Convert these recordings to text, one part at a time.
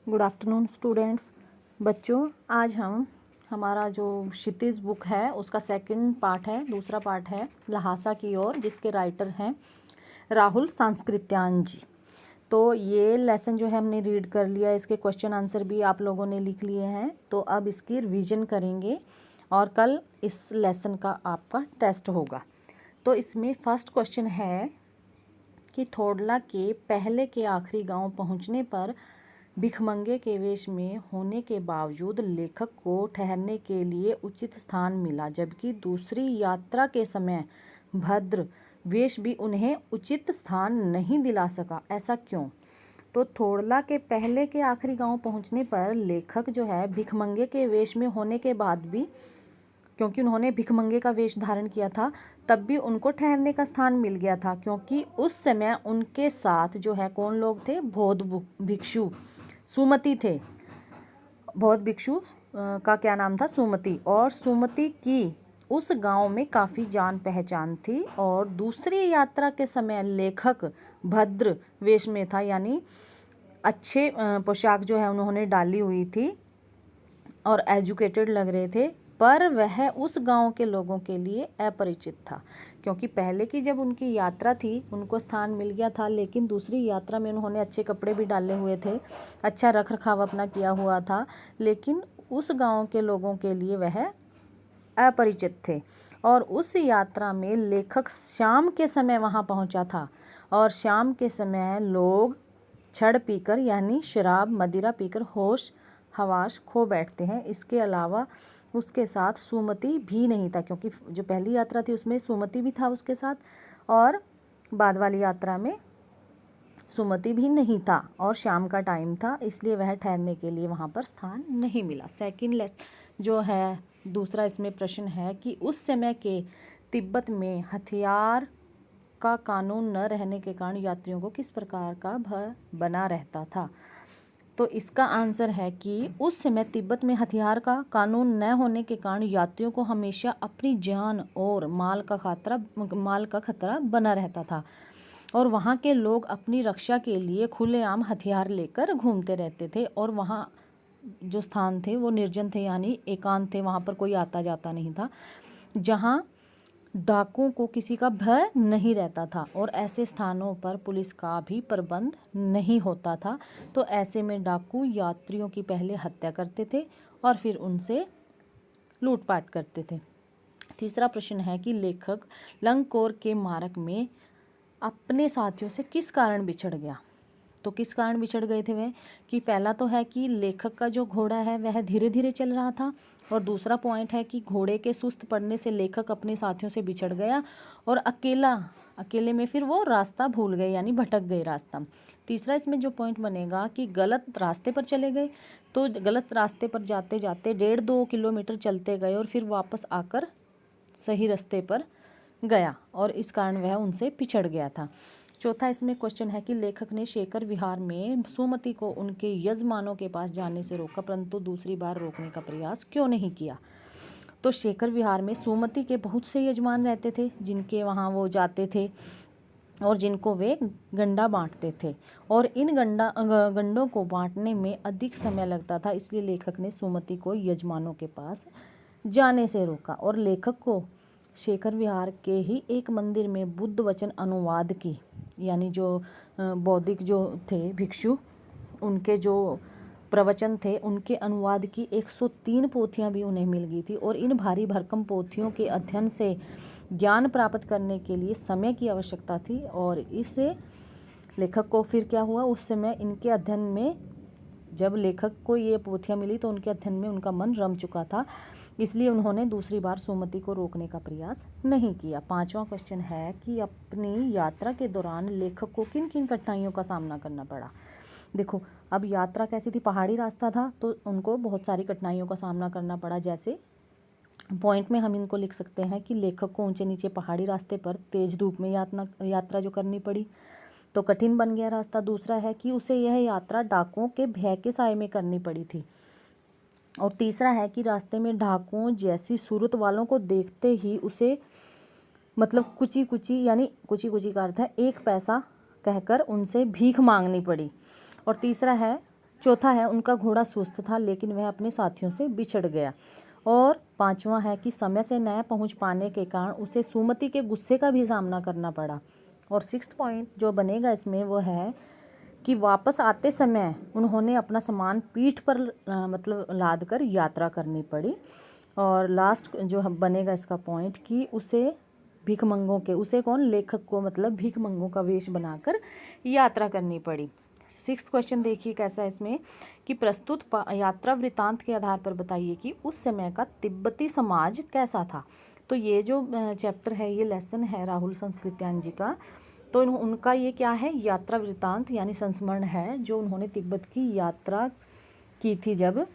Good afternoon students. बच्चों, आज हम हमारा जो क्षितिज बुक है उसका सेकंड पार्ट है, दूसरा पार्ट है ल्हासा की ओर, जिसके राइटर हैं राहुल सांस्कृत्यायन जी। तो ये लेसन जो है हमने रीड कर लिया, इसके क्वेश्चन आंसर भी आप लोगों ने लिख लिए हैं। तो अब इसकी रिवीजन करेंगे और कल इस लेसन का आपका टेस्ट होगा। तो इसमें फर्स्ट क्वेश्चन है कि थोडला के पहले के आखिरी गांव पहुंचने पर भिखमंगे के वेश में होने के बावजूद लेखक को ठहरने के लिए उचित स्थान मिला, जबकि दूसरी यात्रा के समय भद्र वेश भी उन्हें उचित स्थान नहीं दिला सका। ऐसा क्यों? तो थोडला के पहले के आखिरी गांव पहुंचने पर लेखक जो है भिखमंगे के वेश में होने के बाद भी, क्योंकि उन्होंने भिखमंगे का वेश धारण किया था, तब भी उनको ठहरने का स्थान मिल गया था, क्योंकि उस समय उनके साथ जो है कौन लोग थे? बौद्ध भिक्षु सुमति थे। बौद्ध भिक्षु का क्या नाम था? सुमति। और सुमति की उस गांव में काफ़ी जान पहचान थी। और दूसरी यात्रा के समय लेखक भद्र वेश में था, यानी अच्छे पोशाक जो है उन्होंने डाली हुई थी और एजुकेटेड लग रहे थे, पर वह उस गांव के लोगों के लिए अपरिचित था, क्योंकि पहले की जब उनकी यात्रा थी उनको स्थान मिल गया था, लेकिन दूसरी यात्रा में उन्होंने अच्छे कपड़े भी डाले हुए थे, अच्छा रख रखाव अपना किया हुआ था, लेकिन उस गांव के लोगों के लिए वह अपरिचित थे। और उस यात्रा में लेखक शाम के समय वहां पहुंचा था, और शाम के समय लोग छड़ पीकर यानी शराब मदिरा पीकर होश हवास खो बैठते हैं। इसके अलावा उसके साथ सुमति भी नहीं था, क्योंकि जो पहली यात्रा थी उसमें सुमति भी था उसके साथ, और बाद वाली यात्रा में सुमति भी नहीं था, और शाम का टाइम था, इसलिए वह ठहरने के लिए वहाँ पर स्थान नहीं मिला। सेकंड लेस जो है दूसरा इसमें प्रश्न है कि उस समय के तिब्बत में हथियार का कानून न रहने के कारण यात्रियों को किस प्रकार का भय बना रहता था? तो इसका आंसर है कि उस समय तिब्बत में हथियार का कानून न होने के कारण यात्रियों को हमेशा अपनी जान और माल का खतरा बना रहता था, और वहाँ के लोग अपनी रक्षा के लिए खुलेआम हथियार लेकर घूमते रहते थे। और वहाँ जो स्थान थे वो निर्जन थे, यानी एकांत थे, वहाँ पर कोई आता जाता नहीं था, जहाँ डाकुओं को किसी का भय नहीं रहता था, और ऐसे स्थानों पर पुलिस का भी प्रबंध नहीं होता था। तो ऐसे में डाकू यात्रियों की पहले हत्या करते थे और फिर उनसे लूटपाट करते थे। तीसरा प्रश्न है कि लेखक लंगकोर के मार्ग में अपने साथियों से किस कारण बिछड़ गया? तो किस कारण बिछड़ गए थे वह? कि पहला तो है कि लेखक का जो घोड़ा है वह धीरे धीरे चल रहा था, और दूसरा पॉइंट है कि घोड़े के सुस्त पड़ने से लेखक अपने साथियों से बिछड़ गया, और अकेले में फिर वो रास्ता भूल गए, यानी भटक गए रास्ता। तीसरा इसमें जो पॉइंट बनेगा कि गलत रास्ते पर चले गए, तो गलत रास्ते पर जाते जाते 1.5-2 किलोमीटर चलते गए और फिर वापस आकर सही रास्ते पर गया, और इस कारण वह उनसे पिछड़ गया था। चौथा इसमें क्वेश्चन है कि लेखक ने शेखर विहार में सुमति को उनके यजमानों के पास जाने से रोका, परंतु दूसरी बार रोकने का प्रयास क्यों नहीं किया? तो शेखर विहार में सुमति के बहुत से यजमान रहते थे, जिनके वहाँ वो जाते थे और जिनको वे गंडा बांटते थे, और इन गंडों को बांटने में अधिक समय लगता था, इसलिए लेखक ने सुमति को यजमानों के पास जाने से रोका। और लेखक को शेखर विहार के ही एक मंदिर में बुद्ध वचन अनुवाद की, यानी जो बौद्धिक जो थे भिक्षु, उनके जो प्रवचन थे उनके अनुवाद की 103 पोथियां भी उन्हें मिल गई थी। और इन भारी भरकम पोथियों के अध्ययन से ज्ञान प्राप्त करने के लिए समय की आवश्यकता थी, और इससे लेखक को फिर क्या हुआ, उस समय इनके अध्ययन में, जब लेखक को ये पोथियां मिली तो उनके अध्ययन में उनका मन रम चुका था, इसलिए उन्होंने दूसरी बार सुमति को रोकने का प्रयास नहीं किया। पांचवा क्वेश्चन है कि अपनी यात्रा के दौरान लेखक को किन किन कठिनाइयों का सामना करना पड़ा? देखो, अब यात्रा कैसी थी? पहाड़ी रास्ता था, तो उनको बहुत सारी कठिनाइयों का सामना करना पड़ा। जैसे पॉइंट में हम इनको लिख सकते हैं कि लेखक को ऊंचे नीचे पहाड़ी रास्ते पर तेज धूप में यात्रा जो करनी पड़ी, तो कठिन बन गया रास्ता। दूसरा है कि उसे यह यात्रा डाकुओं के भय के साए में करनी पड़ी थी। और तीसरा है कि रास्ते में डाकुओं जैसी सूरत वालों को देखते ही उसे मतलब कुची कुची का अर्थ है 1 पैसा कहकर उनसे भीख मांगनी पड़ी। और तीसरा है चौथा है उनका घोड़ा सुस्त था लेकिन वह अपने साथियों से बिछड़ गया। और पांचवा है कि समय से न पहुंच पाने के कारण उसे सुमति के गुस्से का भी सामना करना पड़ा। और सिक्स्थ पॉइंट जो बनेगा इसमें वो है कि वापस आते समय उन्होंने अपना सामान पीठ पर मतलब लाद कर यात्रा करनी पड़ी। और लास्ट जो बनेगा इसका पॉइंट कि उसे भिखमंगों के, उसे कौन, लेखक को मतलब भिखमंगों का वेश बनाकर यात्रा करनी पड़ी। सिक्स्थ क्वेश्चन देखिए कैसा है इसमें कि प्रस्तुत यात्रा वृतांत के आधार पर बताइए कि उस समय का तिब्बती समाज कैसा था। तो ये जो चैप्टर है, ये लेसन है राहुल संस्कृत्यायन जी का। तो उनका ये क्या है, यात्रा वृतांत यानी संस्मरण है, जो उन्होंने तिब्बत की यात्रा की थी जब,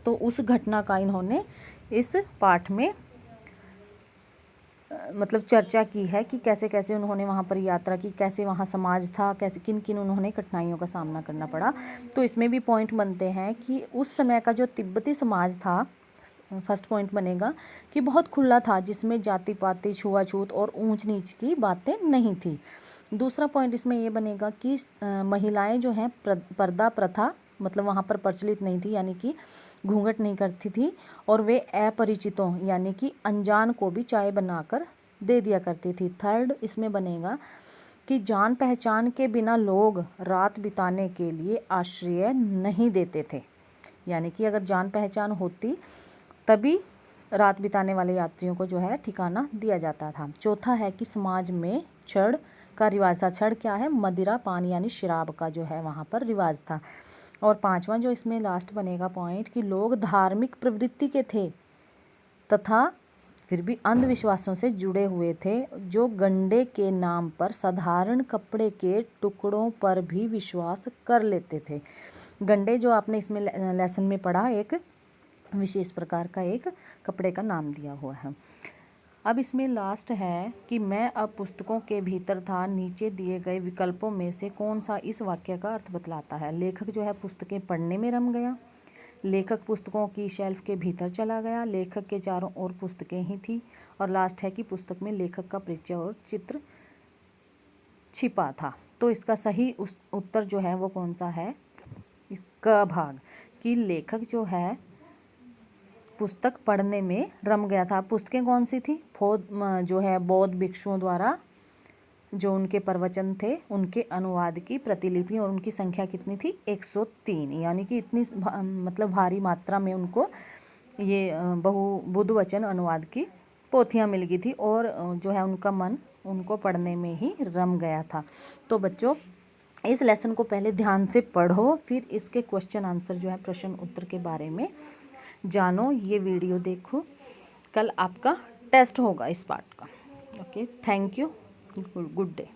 तो उस घटना का इन्होंने इस पाठ में मतलब चर्चा की है कि कैसे कैसे उन्होंने वहाँ पर यात्रा की, कैसे वहाँ समाज था, कैसे किन किन उन्होंने कठिनाइयों का सामना करना पड़ा। तो इसमें भी पॉइंट बनते हैं कि उस समय का जो तिब्बती समाज था, फर्स्ट पॉइंट बनेगा कि बहुत खुला था, जिसमें जाति पाति, छुआछूत और ऊंच नीच की बातें नहीं थी। दूसरा पॉइंट इसमें ये बनेगा कि महिलाएं जो हैं पर्दा प्रथा मतलब वहाँ पर प्रचलित नहीं थी, यानी कि घूंघट नहीं करती थी, और वे अपरिचितों यानी कि अनजान को भी चाय बनाकर दे दिया करती थी। थर्ड इसमें बनेगा कि जान पहचान के बिना लोग रात बिताने के लिए आश्रय नहीं देते थे, यानी कि अगर जान पहचान होती तभी रात बिताने वाले यात्रियों को जो है ठिकाना दिया जाता था। चौथा है कि समाज में छड़ का रिवाज था। छड़ क्या है, मदिरा पान यानी शराब का जो है वहाँ पर रिवाज था। और पांचवा जो इसमें लास्ट बनेगा पॉइंट कि लोग धार्मिक प्रवृत्ति के थे तथा फिर भी अंधविश्वासों से जुड़े हुए थे, जो गंडे के नाम पर साधारण कपड़े के टुकड़ों पर भी विश्वास कर लेते थे। गंडे जो आपने इसमें लेसन में पढ़ा, एक विशेष प्रकार का एक कपड़े का नाम दिया हुआ है। अब इसमें लास्ट है कि मैं अब पुस्तकों के भीतर था, नीचे दिए गए विकल्पों में से कौन सा इस वाक्य का अर्थ बतलाता है। लेखक जो है पुस्तकें पढ़ने में रम गया, लेखक पुस्तकों की शेल्फ के भीतर चला गया, लेखक के चारों ओर पुस्तकें ही थी, और लास्ट है कि पुस्तक में लेखक का परिचय और चित्र छिपा था। तो इसका सही उत्तर जो है वो कौन सा है, इसका भाग कि लेखक जो है पुस्तक पढ़ने में रम गया था। पुस्तकें कौन सी थी, जो है बौद्ध भिक्षुओं द्वारा जो उनके प्रवचन थे उनके अनुवाद की प्रतिलिपि, और उनकी संख्या कितनी थी, 103, यानी कि इतनी मतलब भारी मात्रा में उनको ये बुद्ध वचन अनुवाद की पोथियाँ मिल गई थी, और जो है उनका मन उनको पढ़ने में ही रम गया था। तो बच्चों इस लेसन को पहले ध्यान से पढ़ो, फिर इसके क्वेश्चन आंसर जो है प्रश्न उत्तर के बारे में जानो, ये वीडियो देखो, कल आपका टेस्ट होगा इस पार्ट का। Okay, thank you, good day.